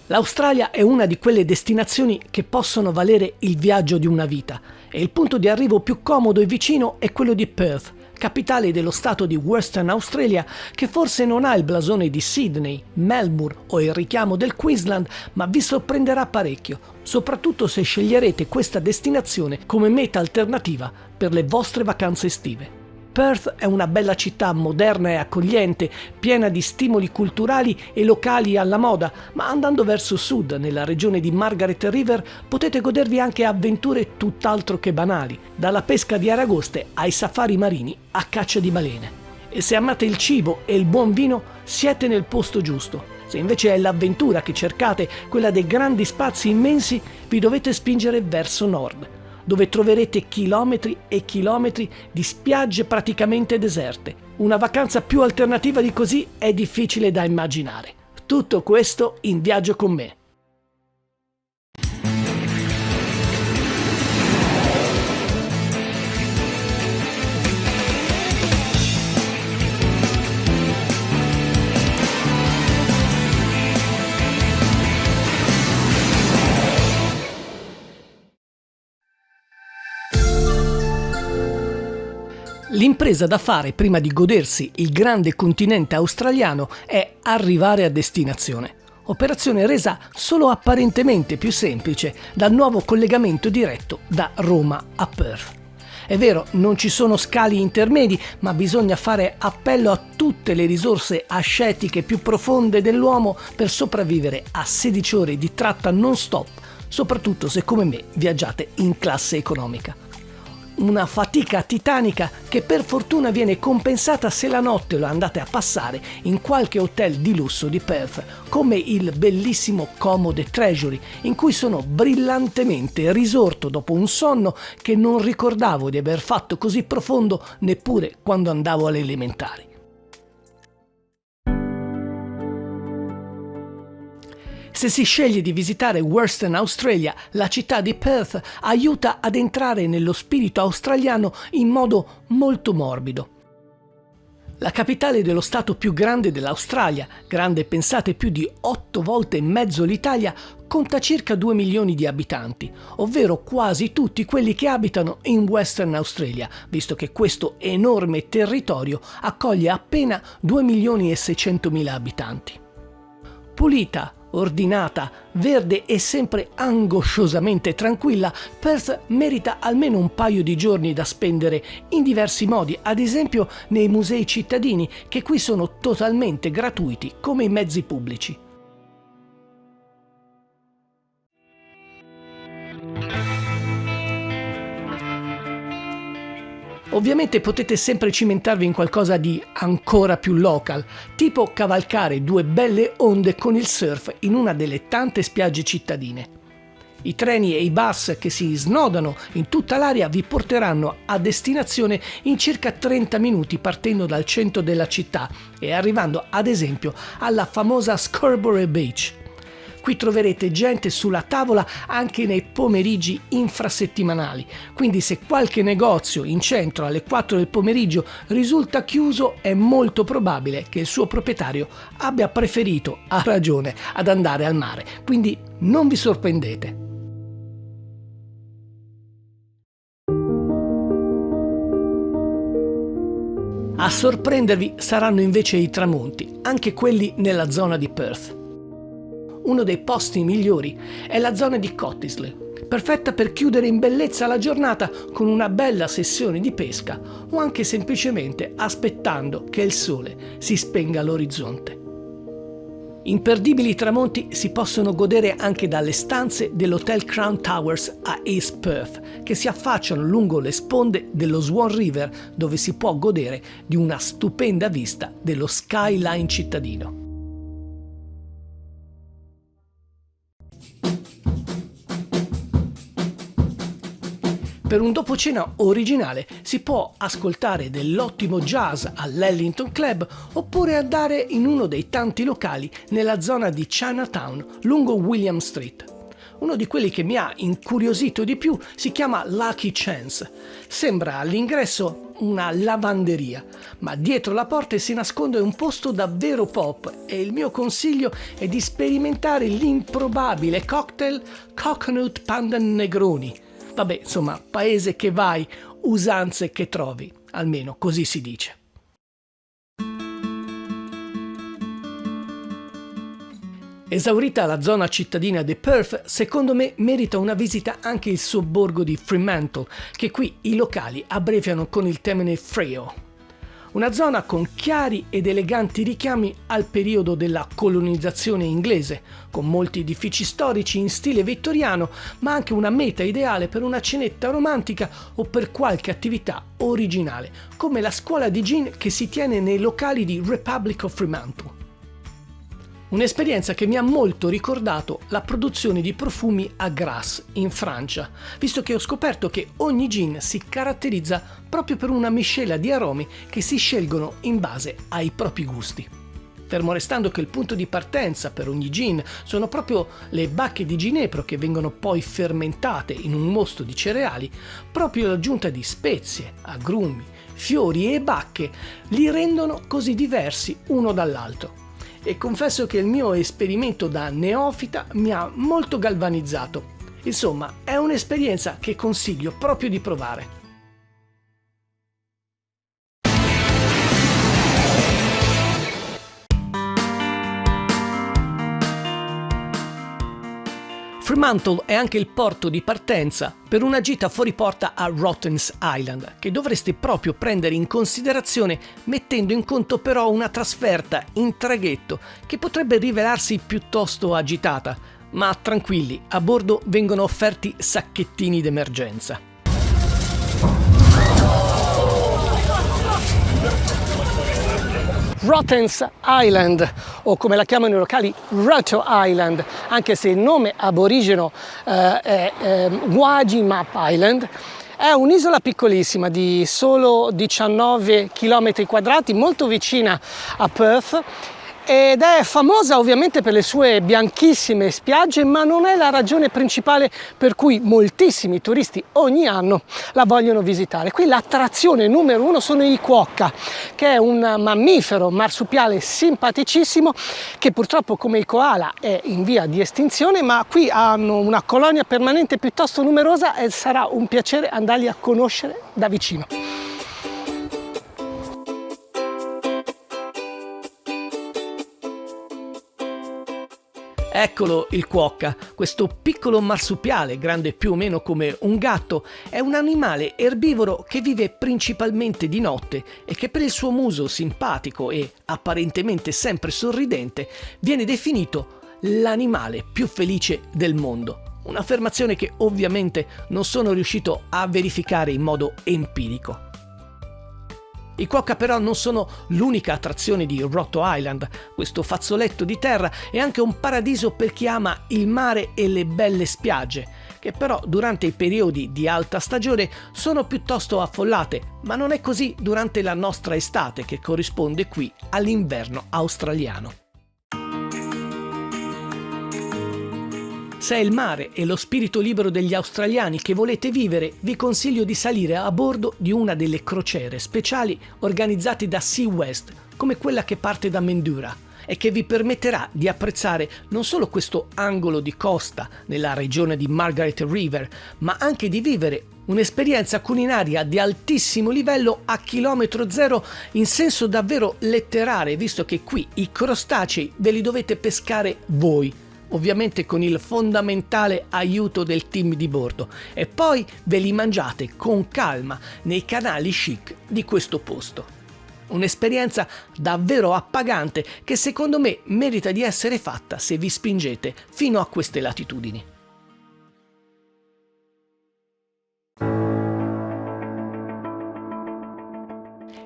L'Australia è una di quelle destinazioni che possono valere il viaggio di una vita e il punto di arrivo più comodo e vicino è quello di Perth, capitale dello stato di Western Australia, che forse non ha il blasone di Sydney, Melbourne o il richiamo del Queensland, ma vi sorprenderà parecchio, soprattutto se sceglierete questa destinazione come meta alternativa per le vostre vacanze estive. Perth è una bella città moderna e accogliente, piena di stimoli culturali e locali alla moda, ma andando verso sud, nella regione di Margaret River, potete godervi anche avventure tutt'altro che banali, dalla pesca di aragoste ai safari marini a caccia di balene. E se amate il cibo e il buon vino, siete nel posto giusto. Se invece è l'avventura che cercate, quella dei grandi spazi immensi, vi dovete spingere verso nord, dove troverete chilometri e chilometri di spiagge praticamente deserte. Una vacanza più alternativa di così è difficile da immaginare. Tutto questo in Viaggio con me. L'impresa da fare prima di godersi il grande continente australiano è arrivare a destinazione. Operazione resa solo apparentemente più semplice dal nuovo collegamento diretto da Roma a Perth. È vero, non ci sono scali intermedi, ma bisogna fare appello a tutte le risorse ascetiche più profonde dell'uomo per sopravvivere a 16 ore di tratta non stop, soprattutto se come me viaggiate in classe economica. Una fatica titanica che per fortuna viene compensata se la notte lo andate a passare in qualche hotel di lusso di Perth, come il bellissimo Commode Treasury, in cui sono brillantemente risorto dopo un sonno che non ricordavo di aver fatto così profondo neppure quando andavo alle elementari. Se si sceglie di visitare Western Australia, la città di Perth aiuta ad entrare nello spirito australiano in modo molto morbido. La capitale dello stato più grande dell'Australia, grande pensate più di 8 volte e mezzo l'Italia, conta circa 2 milioni di abitanti, ovvero quasi tutti quelli che abitano in Western Australia, visto che questo enorme territorio accoglie appena 2 milioni e 600 mila abitanti. Pulita, ordinata, verde e sempre angosciosamente tranquilla, Perth merita almeno un paio di giorni da spendere in diversi modi, ad esempio nei musei cittadini, che qui sono totalmente gratuiti come i mezzi pubblici. Ovviamente potete sempre cimentarvi in qualcosa di ancora più local, tipo cavalcare 2 belle onde con il surf in una delle tante spiagge cittadine. I treni e i bus che si snodano in tutta l'area vi porteranno a destinazione in circa 30 minuti partendo dal centro della città e arrivando ad esempio alla famosa Scarborough Beach. Qui troverete gente sulla tavola anche nei pomeriggi infrasettimanali, quindi se qualche negozio in centro alle 4 del pomeriggio risulta chiuso è molto probabile che il suo proprietario abbia preferito, a ragione, ad andare al mare, quindi non vi sorprendete. A sorprendervi saranno invece i tramonti, anche quelli nella zona di Perth. Uno dei posti migliori è la zona di Cottesloe, perfetta per chiudere in bellezza la giornata con una bella sessione di pesca o anche semplicemente aspettando che il sole si spenga all'orizzonte. Imperdibili tramonti si possono godere anche dalle stanze dell'Hotel Crown Towers a East Perth, che si affacciano lungo le sponde dello Swan River, dove si può godere di una stupenda vista dello skyline cittadino. Per un dopo cena originale si può ascoltare dell'ottimo jazz all'Ellington Club oppure andare in uno dei tanti locali nella zona di Chinatown lungo William Street. Uno di quelli che mi ha incuriosito di più si chiama Lucky Chance. Sembra all'ingresso una lavanderia, ma dietro la porta si nasconde un posto davvero pop e il mio consiglio è di sperimentare l'improbabile cocktail Coconut Pandan Negroni. Vabbè, insomma, paese che vai, usanze che trovi, almeno così si dice. Esaurita la zona cittadina di Perth, secondo me merita una visita anche il sobborgo di Fremantle, che qui i locali abbreviano con il termine Freo. Una zona con chiari ed eleganti richiami al periodo della colonizzazione inglese, con molti edifici storici in stile vittoriano, ma anche una meta ideale per una cenetta romantica o per qualche attività originale, come la scuola di gin che si tiene nei locali di Republic of Fremantle. Un'esperienza che mi ha molto ricordato la produzione di profumi a Grasse in Francia, visto che ho scoperto che ogni gin si caratterizza proprio per una miscela di aromi che si scelgono in base ai propri gusti. Fermo restando che il punto di partenza per ogni gin sono proprio le bacche di ginepro che vengono poi fermentate in un mosto di cereali, proprio l'aggiunta di spezie, agrumi, fiori e bacche li rendono così diversi uno dall'altro. E confesso che il mio esperimento da neofita mi ha molto galvanizzato. Insomma, è un'esperienza che consiglio proprio di provare. Fremantle è anche il porto di partenza per una gita fuori porta a Rotten's Island, che dovreste proprio prendere in considerazione mettendo in conto però una trasferta in traghetto che potrebbe rivelarsi piuttosto agitata, ma tranquilli, a bordo vengono offerti sacchettini d'emergenza. Rotten's Island, o come la chiamano i locali, Roto Island, anche se il nome aborigeno è Wajimap Island, è un'isola piccolissima di solo 19 km quadrati, molto vicina a Perth, ed è famosa ovviamente per le sue bianchissime spiagge, ma non è la ragione principale per cui moltissimi turisti ogni anno la vogliono visitare. Qui l'attrazione numero uno sono i quokka, che è un mammifero marsupiale simpaticissimo che purtroppo come il koala è in via di estinzione, ma qui hanno una colonia permanente piuttosto numerosa e sarà un piacere andarli a conoscere da vicino. Eccolo il quokka, questo piccolo marsupiale, grande più o meno come un gatto, è un animale erbivoro che vive principalmente di notte e che per il suo muso simpatico e apparentemente sempre sorridente viene definito l'animale più felice del mondo. Un'affermazione che ovviamente non sono riuscito a verificare in modo empirico. I quokka però non sono l'unica attrazione di Roto Island. Questo fazzoletto di terra è anche un paradiso per chi ama il mare e le belle spiagge, che però durante i periodi di alta stagione sono piuttosto affollate, ma non è così durante la nostra estate, che corrisponde qui all'inverno australiano. Se è il mare e lo spirito libero degli australiani che volete vivere, vi consiglio di salire a bordo di una delle crociere speciali organizzate da Sea West, come quella che parte da Mendura, e che vi permetterà di apprezzare non solo questo angolo di costa nella regione di Margaret River, ma anche di vivere un'esperienza culinaria di altissimo livello a chilometro zero in senso davvero letterale, visto che qui i crostacei ve li dovete pescare voi, ovviamente con il fondamentale aiuto del team di bordo, e poi ve li mangiate con calma nei canali chic di questo posto. Un'esperienza davvero appagante che secondo me merita di essere fatta se vi spingete fino a queste latitudini.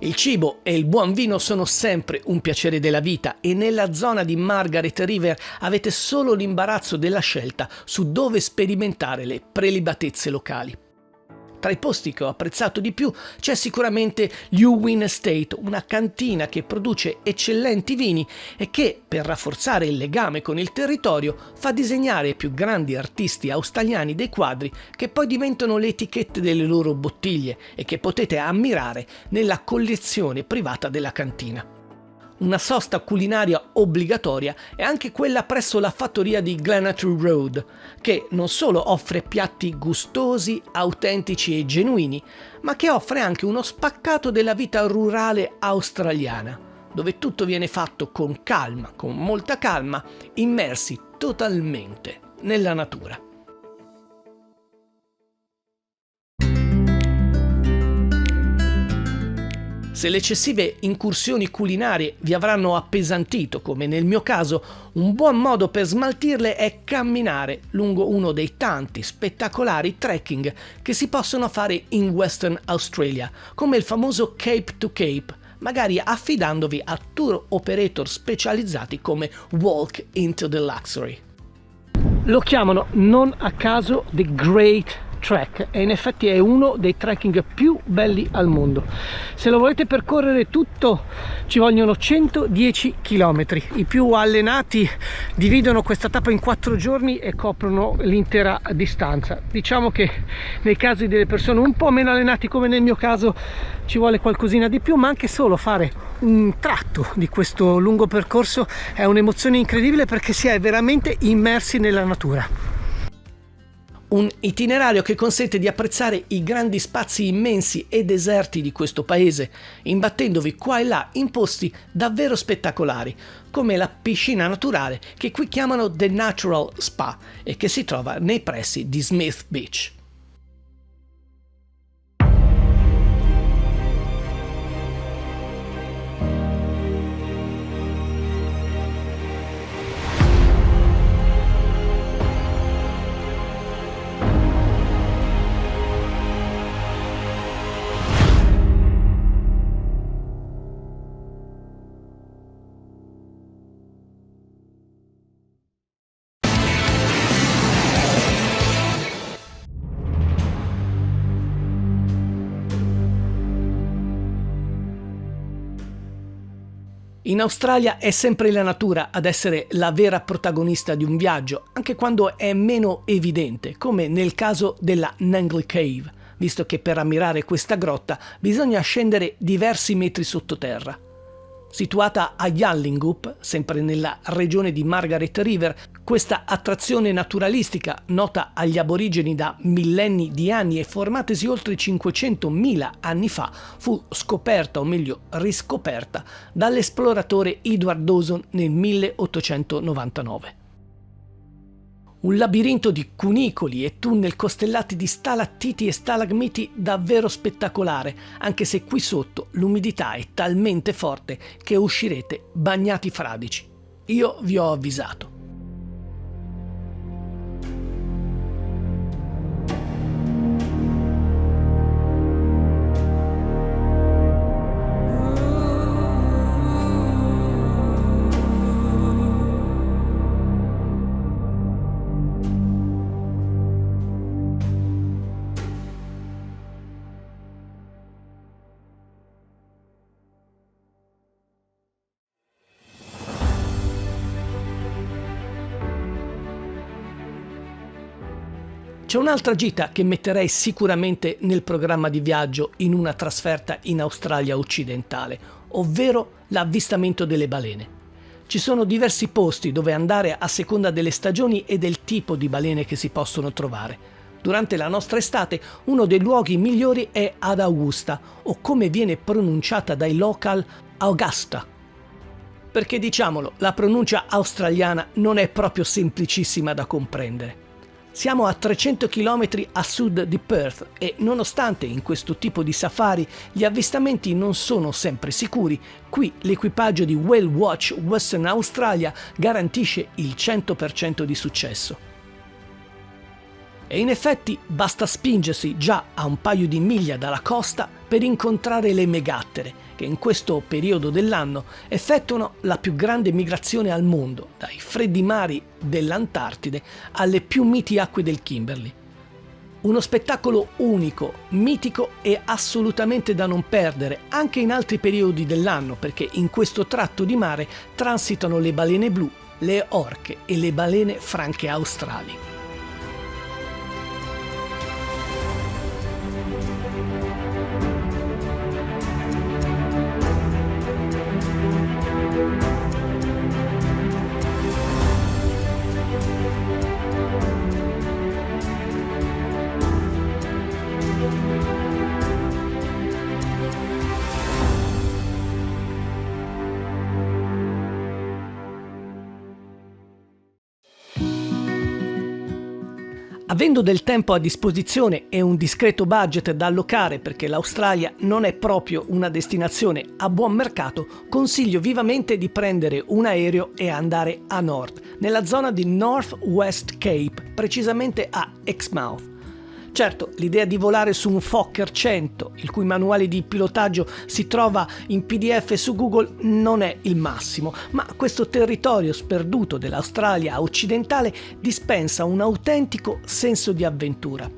Il cibo e il buon vino sono sempre un piacere della vita e nella zona di Margaret River avete solo l'imbarazzo della scelta su dove sperimentare le prelibatezze locali. Tra i posti che ho apprezzato di più c'è sicuramente Lewin Estate, una cantina che produce eccellenti vini e che, per rafforzare il legame con il territorio, fa disegnare ai più grandi artisti australiani dei quadri che poi diventano le etichette delle loro bottiglie e che potete ammirare nella collezione privata della cantina. Una sosta culinaria obbligatoria è anche quella presso la fattoria di Glenatry Road, che non solo offre piatti gustosi, autentici e genuini, ma che offre anche uno spaccato della vita rurale australiana, dove tutto viene fatto con calma, con molta calma, immersi totalmente nella natura. Se le eccessive incursioni culinarie vi avranno appesantito, come nel mio caso, un buon modo per smaltirle è camminare lungo uno dei tanti spettacolari trekking che si possono fare in Western Australia, come il famoso Cape to Cape, magari affidandovi a tour operator specializzati come Walk into the Luxury. Lo chiamano non a caso The Great Trek e in effetti è uno dei trekking più belli al mondo. Se lo volete percorrere tutto ci vogliono 110 km. I più allenati dividono questa tappa in 4 giorni e coprono l'intera distanza. Diciamo che nei casi delle persone un po' meno allenati, come nel mio caso, ci vuole qualcosina di più, ma anche solo fare un tratto di questo lungo percorso è un'emozione incredibile perché si è veramente immersi nella natura. Un itinerario che consente di apprezzare i grandi spazi immensi e deserti di questo paese, imbattendovi qua e là in posti davvero spettacolari, come la piscina naturale che qui chiamano The Natural Spa e che si trova nei pressi di Smith Beach. In Australia è sempre la natura ad essere la vera protagonista di un viaggio, anche quando è meno evidente, come nel caso della Nangle Cave, visto che per ammirare questa grotta bisogna scendere diversi metri sottoterra. Situata a Yallingup, sempre nella regione di Margaret River, questa attrazione naturalistica, nota agli aborigeni da millenni di anni e formatesi oltre 500.000 anni fa, fu scoperta, o meglio riscoperta, dall'esploratore Edward Dawson nel 1899. Un labirinto di cunicoli e tunnel costellati di stalattiti e stalagmiti davvero spettacolare, anche se qui sotto l'umidità è talmente forte che uscirete bagnati fradici. Io vi ho avvisato. C'è un'altra gita che metterei sicuramente nel programma di viaggio in una trasferta in Australia occidentale, ovvero l'avvistamento delle balene. Ci sono diversi posti dove andare a seconda delle stagioni e del tipo di balene che si possono trovare. Durante la nostra estate uno dei luoghi migliori è ad Augusta, o come viene pronunciata dai local, Augusta. Perché diciamolo, la pronuncia australiana non è proprio semplicissima da comprendere. Siamo a 300 km a sud di Perth e nonostante in questo tipo di safari gli avvistamenti non sono sempre sicuri, qui l'equipaggio di Whale Watch Western Australia garantisce il 100% di successo. E in effetti basta spingersi già a un paio di miglia dalla costa per incontrare le megattere, che in questo periodo dell'anno effettuano la più grande migrazione al mondo, dai freddi mari dell'Antartide alle più miti acque del Kimberley. Uno spettacolo unico, mitico e assolutamente da non perdere anche in altri periodi dell'anno, perché in questo tratto di mare transitano le balene blu, le orche e le balene franche australi. Avendo del tempo a disposizione e un discreto budget da allocare, perché l'Australia non è proprio una destinazione a buon mercato, consiglio vivamente di prendere un aereo e andare a nord, nella zona di North West Cape, precisamente a Exmouth. Certo, l'idea di volare su un Fokker 100, il cui manuale di pilotaggio si trova in PDF su Google, non è il massimo, ma questo territorio sperduto dell'Australia occidentale dispensa un autentico senso di avventura.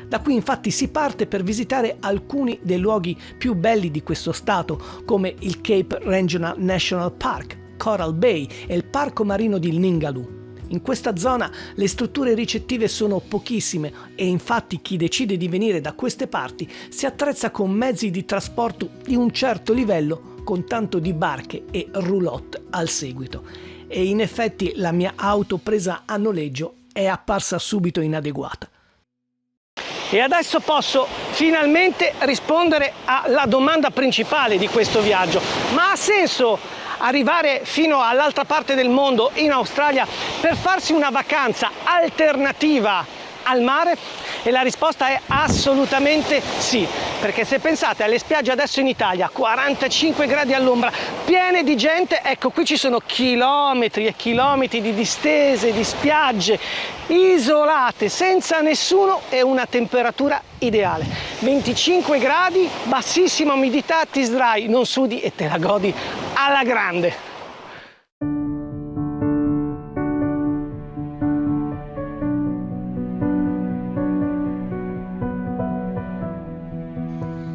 Da qui infatti si parte per visitare alcuni dei luoghi più belli di questo stato, come il Cape Regional National Park, Coral Bay e il parco marino di Ningaloo. In questa zona le strutture ricettive sono pochissime e infatti chi decide di venire da queste parti si attrezza con mezzi di trasporto di un certo livello, con tanto di barche e roulotte al seguito. E in effetti la mia auto presa a noleggio è apparsa subito inadeguata. E adesso posso finalmente rispondere alla domanda principale di questo viaggio. Ma ha senso arrivare fino all'altra parte del mondo, in Australia, per farsi una vacanza alternativa al mare? E la risposta è assolutamente sì, perché se pensate alle spiagge adesso in Italia, 45 gradi all'ombra, piene di gente, ecco qui ci sono chilometri e chilometri di distese, di spiagge isolate, senza nessuno e una temperatura ideale. 25 gradi, bassissima umidità, ti sdrai, non sudi e te la godi alla grande.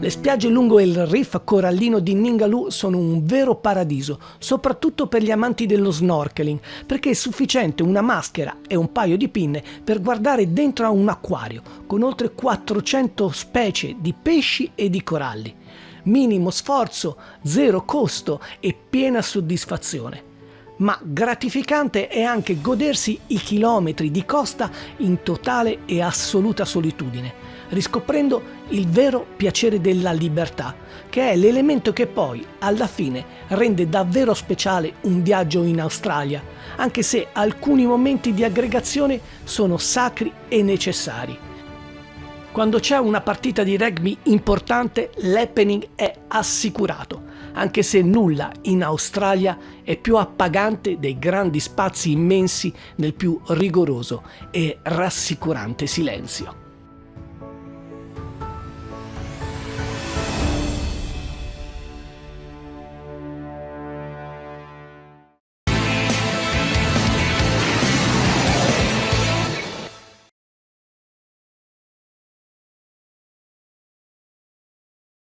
Le spiagge lungo il reef corallino di Ningaloo sono un vero paradiso, soprattutto per gli amanti dello snorkeling, perché è sufficiente una maschera e un paio di pinne per guardare dentro a un acquario, con oltre 400 specie di pesci e di coralli. Minimo sforzo, zero costo e piena soddisfazione. Ma gratificante è anche godersi i chilometri di costa in totale e assoluta solitudine, riscoprendo il vero piacere della libertà, che è l'elemento che poi, alla fine, rende davvero speciale un viaggio in Australia, anche se alcuni momenti di aggregazione sono sacri e necessari. Quando c'è una partita di rugby importante, l'happening è assicurato, anche se nulla in Australia è più appagante dei grandi spazi immensi nel più rigoroso e rassicurante silenzio.